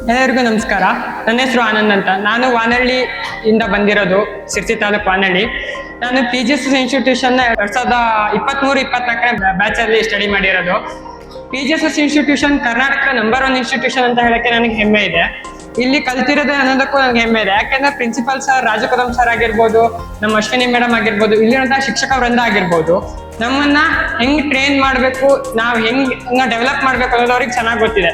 ಎಲ್ಲರಿಗೂ ನಮಸ್ಕಾರ. ನನ್ನ ಹೆಸರು ಆನಂದ್ ಅಂತ. ನಾನು ವಾನಹಳ್ಳಿ ಇಂದ ಬಂದಿರೋದು, ಸಿರ್ಸಿ ತಾಲೂಕು ವಾನಹಳ್ಳಿ. ನಾನು PGS ಇನ್ಸ್ಟಿಟ್ಯೂಷನ್ 2023-24 ಬ್ಯಾಚ್ ಅಲ್ಲಿ ಸ್ಟಡಿ ಮಾಡಿರೋದು. PGS ಇನ್ಸ್ಟಿಟ್ಯೂಷನ್ ಕರ್ನಾಟಕದ ನಂಬರ್ 1 ಇನ್ಸ್ಟಿಟ್ಯೂಷನ್ ಅಂತ ಹೇಳಕ್ಕೆ ನನಗೆ ಹೆಮ್ಮೆ ಇದೆ. ಇಲ್ಲಿ ಕಲ್ತಿರೋದು ಅನ್ನೋದಕ್ಕೂ ನನಗೆ ಹೆಮ್ಮೆ ಇದೆ. ಯಾಕೆಂದ್ರೆ ಪ್ರಿನ್ಸಿಪಲ್ ಸರ್ ರಾಜಕುರಂ ಸರ್ ಆಗಿರ್ಬೋದು, ನಮ್ಮ ಅಶ್ವಿನಿ ಮೇಡಮ್ ಆಗಿರ್ಬೋದು, ಇಲ್ಲಿರುವಂತಹ ಶಿಕ್ಷಕ ವೃಂದ ಆಗಿರ್ಬೋದು, ನಮ್ಮನ್ನ ಹೆಂಗ್ ಟ್ರೈನ್ ಮಾಡ್ಬೇಕು, ನಾವು ಹೆಂಗ್ ಡೆವಲಪ್ ಮಾಡ್ಬೇಕು ಅನ್ನೋದು ಅವ್ರಿಗೆ ಚೆನ್ನಾಗಿ ಗೊತ್ತಿದೆ.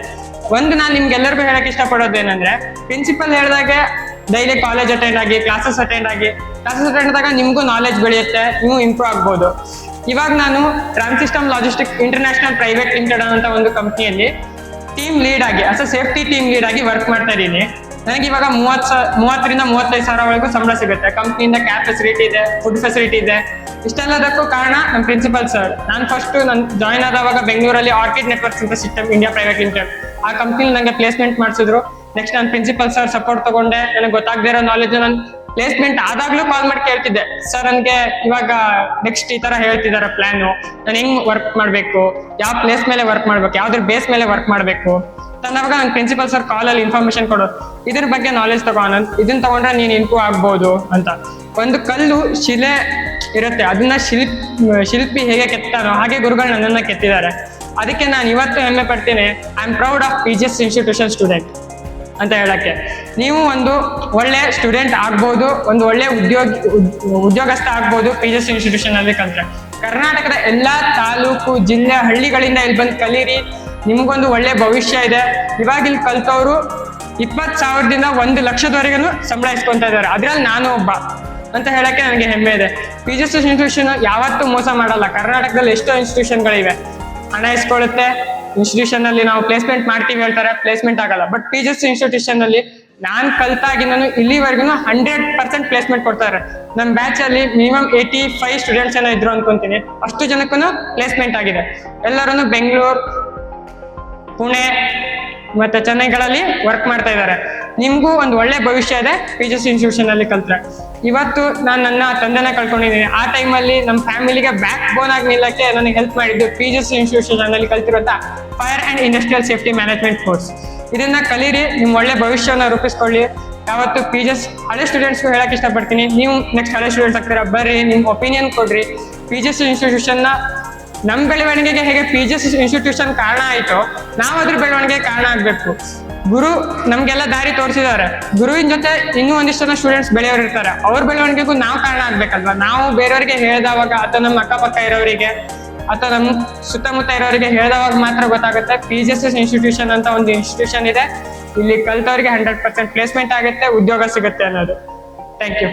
ನಾನು ನಿಮ್ಗೆಲ್ಲರಿಗೂ ಹೇಳಕ್ ಇಷ್ಟಪಡೋದೇನಂದ್ರೆ, ಪ್ರಿನ್ಸಿಪಲ್ ಹೇಳಿದಾಗೆ ಡೈಲಿ ಕಾಲೇಜ್ ಅಟೆಂಡ್ ಆಗಿ, ಕ್ಲಾಸಸ್ ಅಟೆಂಡ್ ಆದಾಗ ನಿಮ್ಗೂ ನಾಲೆಜ್ ಬೆಳೆಯುತ್ತೆ, ನೀವು ಇಂಪ್ರೂವ್ ಆಗ್ಬೋದು. ಇವಾಗ ನಾನು ಟ್ರಾನ್ಸಿಸ್ಟಮ್ ಲಾಜಿಸ್ಟಿಕ್ ಇಂಟರ್ನ್ಯಾಷನಲ್ ಪ್ರೈವೇಟ್ ಲಿಮಿಟೆಡ್ ಅಂತ ಒಂದು ಕಂಪ್ನಿಯಲ್ಲಿ ಟೀಮ್ ಲೀಡ್ ಆಗಿ, ಸೇಫ್ಟಿ ಟೀಮ್ ಲೀಡ್ ಆಗಿ ವರ್ಕ್ ಮಾಡ್ತಾ ಇದ್ದೀನಿ. ನನಗೆ ಇವಾಗ 30ರಿಂದ 35 ಸಾವಿರವರೆಗೂ ಸಂಬಳ ಸಿಗುತ್ತೆ. ಕಂಪ್ನಿಯಿಂದ ಕ್ಯಾಬ್ ಫೆಸಿಲಿಟಿ ಇದೆ, ಫುಡ್ ಫೆಸಿಲಿಟಿ ಇದೆ. ಇಷ್ಟೆಲ್ಲದಕ್ಕೂ ಕಾರಣ ನಮ್ಮ ಪ್ರಿನ್ಸಿಪಲ್ ಸರ್. ನಾನು ಜಾಯ್ನ್ ಆದವಾಗ ಬೆಂಗಳೂರಲ್ಲಿ ಆರ್ಕಿಡ್ ನೆಟ್ವರ್ಕ್ಸ್ ಅಂತ ಸಿಸ್ಟಮ್ ಇಂಡಿಯಾ ಪ್ರೈವೇಟ್ ಲಿಮಿಟೆಡ್, ಆ ಕಂಪ್ನಿಲಿ ನನಗೆ ಪ್ಲೇಸ್ಮೆಂಟ್ ಮಾಡಿಸಿದ್ರು. ನೆಕ್ಸ್ಟ್ ನಾನು ಪ್ರಿನ್ಸಿಪಲ್ ಸರ್ ಸಪೋರ್ಟ್ ತಗೊಂಡೆ. ನನಗೆ ಗೊತ್ತಾಗದೇ ಇರೋ ನಾಲೆಜ್ ನಾನು ಪ್ಲೇಸ್ಮೆಂಟ್ ಆದಾಗ್ಲೂ ಕಾಲ್ ಮಾಡಿ ಕೇಳ್ತಿದ್ದೆ, ಸರ್ ನನಗೆ ಇವಾಗ ನೆಕ್ಸ್ಟ್ ಈ ತರ ಹೇಳ್ತಿದಾರೆ ಪ್ಲಾನು, ನಾನು ಹೆಂಗ್ ವರ್ಕ್ ಮಾಡ್ಬೇಕು, ಯಾವ ಪ್ಲೇಸ್ ಮೇಲೆ ವರ್ಕ್ ಮಾಡ್ಬೇಕು, ಯಾವ್ದ್ರ ಬೇಸ್ ಮೇಲೆ ವರ್ಕ್ ಮಾಡ್ಬೇಕು ಅನ್ನೋವಾಗ ನನ್ನ ಪ್ರಿನ್ಸಿಪಲ್ ಸರ್ ಕಾಲಲ್ಲಿ ಇನ್ಫಾರ್ಮೇಶನ್ ಕೊಡೋದು, ಇದ್ರ ಬಗ್ಗೆ ನಾಲೆಜ್ ತಗೊಂಡ್ ಇದನ್ನ ತಗೊಂಡ್ರೆ ನೀನ್ ಇಂಪ್ರೂವ್ ಆಗ್ಬೋದು ಅಂತ. ಒಂದು ಕಲ್ಲು ಶಿಲೆ ಇರುತ್ತೆ, ಅದನ್ನ ಶಿಲ್ಪಿ ಹೇಗೆ ಕೆತ್ತಾರೋ ಹಾಗೆ ಗುರುಗಳು ನನ್ನನ್ನ ಕೆತ್ತಿದ್ದಾರೆ. ಅದಕ್ಕೆ ನಾನು ಇವತ್ತು ಹೆಮ್ಮೆ ಪಡ್ತೀನಿ. I am proud of PGS institution student ಅಂತ ಹೇಳಕ್ಕೆ. ನೀವು ಒಂದು ಒಳ್ಳೆ ಸ್ಟೂಡೆಂಟ್ ಆಗ್ಬೋದು, ಒಂದು ಒಳ್ಳೆ ಉದ್ಯೋಗಸ್ಥ ಆಗ್ಬೋದು PGS ಇನ್ಸ್ಟಿಟ್ಯೂಷನ್ ಅಲ್ಲಿ ಕಲ್ತ್ರೆ. ಕರ್ನಾಟಕದ ಎಲ್ಲಾ ತಾಲೂಕು, ಜಿಲ್ಲೆ, ಹಳ್ಳಿಗಳಿಂದ ಇಲ್ಲಿ ಬಂದು ಕಲೀರಿ, ನಿಮ್ಗೊಂದು ಒಳ್ಳೆ ಭವಿಷ್ಯ ಇದೆ. ಇವಾಗ ಇಲ್ಲಿ ಕಲ್ತವ್ರು 20,000ದಿಂದ 1,00,000ದವರೆಗೂ ಸಂಬಳ ಇಸ್ಕೊಂತ ಇದ್ದಾರೆ. ಅದ್ರಲ್ಲಿ ನಾನು ಒಬ್ಬ ಅಂತ ಹೇಳಕ್ಕೆ ನನಗೆ ಹೆಮ್ಮೆ ಇದೆ. PGS ಇನ್ಸ್ಟಿಟ್ಯೂಷನ್ ಯಾವತ್ತೂ ಮೋಸ ಮಾಡಲ್ಲ. ಕರ್ನಾಟಕದಲ್ಲಿ ಎಷ್ಟೋ ಇನ್ಸ್ಟಿಟ್ಯೂಷನ್ಗಳಿವೆ, ಹಣ ಇಸ್ಕೊಳ್ಳುತ್ತೆ. ಇನ್ಸ್ಟಿಟ್ಯೂಷನ್ ಅಲ್ಲಿ ನಾವು ಪ್ಲೇಸ್ಮೆಂಟ್ ಮಾಡ್ತೀವಿ ಹೇಳ್ತಾರೆ, ಪ್ಲೇಸ್ಮೆಂಟ್ ಆಗಲ್ಲ. ಬಟ್ PGS ಇನ್ಸ್ಟಿಟ್ಯೂಷನ್ ಅಲ್ಲಿ ನಾನ್ ಕಲ್ತಾಗಿ ನಾನು ಇಲ್ಲಿವರೆಗೂ 100% ಪ್ಲೇಸ್ಮೆಂಟ್ ಕೊಡ್ತಾರೆ. ನಮ್ಮ ಬ್ಯಾಚ್ ಅಲ್ಲಿ ಮಿನಿಮಮ್ 85 ಸ್ಟೂಡೆಂಟ್ಸ್ ಏನೋ ಇದ್ರು ಅನ್ಕೊಂತೀನಿ. ಅಷ್ಟು ಜನಕ್ಕೂ ಪ್ಲೇಸ್ಮೆಂಟ್ ಆಗಿದೆ. ಎಲ್ಲರೂ ಬೆಂಗಳೂರು, ಪುಣೆ ಮತ್ತೆ ಚೆನ್ನೈಗಳಲ್ಲಿ ವರ್ಕ್ ಮಾಡ್ತಾ ಇದ್ದಾರೆ. ನಿಮ್ಗೂ ಒಂದು ಒಳ್ಳೆ ಭವಿಷ್ಯ ಇದೆ PGS ಇನ್ಸ್ಟಿಟ್ಯೂಷನ್ ಅಲ್ಲಿ ಕಲ್ತ್ರೆ. ಇವತ್ತು ನಾನು ನನ್ನ ತಂದೆನ ಕಳ್ಕೊಂಡಿದ್ದೀನಿ. ಆ ಟೈಮಲ್ಲಿ ನಮ್ಮ ಫ್ಯಾಮಿಲಿಗೆ ಬ್ಯಾಕ್ ಬೋನ್ ಆಗಿ ನಿಲ್ಲಕ್ಕೆ ನನಗೆ ಹೆಲ್ಪ್ ಮಾಡಿದ್ದು PGS ಇನ್ಸ್ಟಿಟ್ಯೂಷನ್ ಅಲ್ಲಿ ಕಲ್ತಿರುವಂತ fire and industrial safety management course. ಇದನ್ನ ಕಲೀರಿ, ನಿಮ್ ಒಳ್ಳೆ ಭವಿಷ್ಯನ ರೂಪಿಸ್ಕೊಳ್ಳಿ. ಯಾವತ್ತು PGS ಹಳೆ ಸ್ಟೂಡೆಂಟ್ಸ್ಗೂ ಹೇಳಕ್ ಇಷ್ಟಪಡ್ತೀನಿ, ನೀವು ನೆಕ್ಸ್ಟ್ ಹಳೆ ಸ್ಟೂಡೆಂಟ್ಸ್ ಆಗ್ತೀರಾ, ಬರ್ರಿ, ನಿಮ್ ಒಪಿನಿಯನ್ ಕೊಡ್ರಿ. PGS ಇನ್ಸ್ಟಿಟ್ಯೂಷನ್ ನಮ್ ಬೆಳವಣಿಗೆಗೆ ಹೇಗೆ PGS ಇನ್ಸ್ಟಿಟ್ಯೂಷನ್ ಕಾರಣ ಆಯ್ತು, ನಾವು ಅದ್ರ ಬೆಳವಣಿಗೆಗೆ ಕಾರಣ ಆಗ್ಬೇಕು. ಗುರು ನಮ್ಗೆಲ್ಲ ದಾರಿ ತೋರಿಸಿದ್ದಾರೆ. ಗುರುವಿನ ಜೊತೆ ಇನ್ನೂ ಒಂದಿಷ್ಟು ಜನ ಸ್ಟೂಡೆಂಟ್ಸ್ ಬೆಳೆಯೋರು ಇರ್ತಾರೆ, ಅವ್ರ ಬೆಳವಣಿಗೆಗೂ ನಾವು ಕಾರಣ ಆಗ್ಬೇಕಲ್ವಾ. ನಾವು ಬೇರೆಯವ್ರಿಗೆ ಹೇಳ್ದವಾಗ, ಅಥವಾ ನಮ್ಮ ಅಕ್ಕಪಕ್ಕ ಇರೋರಿಗೆ ಅಥವಾ ನಮ್ಮ ಸುತ್ತಮುತ್ತ ಇರೋರಿಗೆ ಹೇಳ್ದವಾಗ ಮಾತ್ರ ಗೊತ್ತಾಗುತ್ತೆ PGS ಇನ್ಸ್ಟಿಟ್ಯೂಷನ್ ಅಂತ ಒಂದು ಇನ್ಸ್ಟಿಟ್ಯೂಷನ್ ಇದೆ, ಇಲ್ಲಿ ಕಲ್ತವ್ರಿಗೆ 100% ಪ್ಲೇಸ್ಮೆಂಟ್ ಆಗುತ್ತೆ, ಉದ್ಯೋಗ ಸಿಗುತ್ತೆ ಅನ್ನೋದು. Thank you.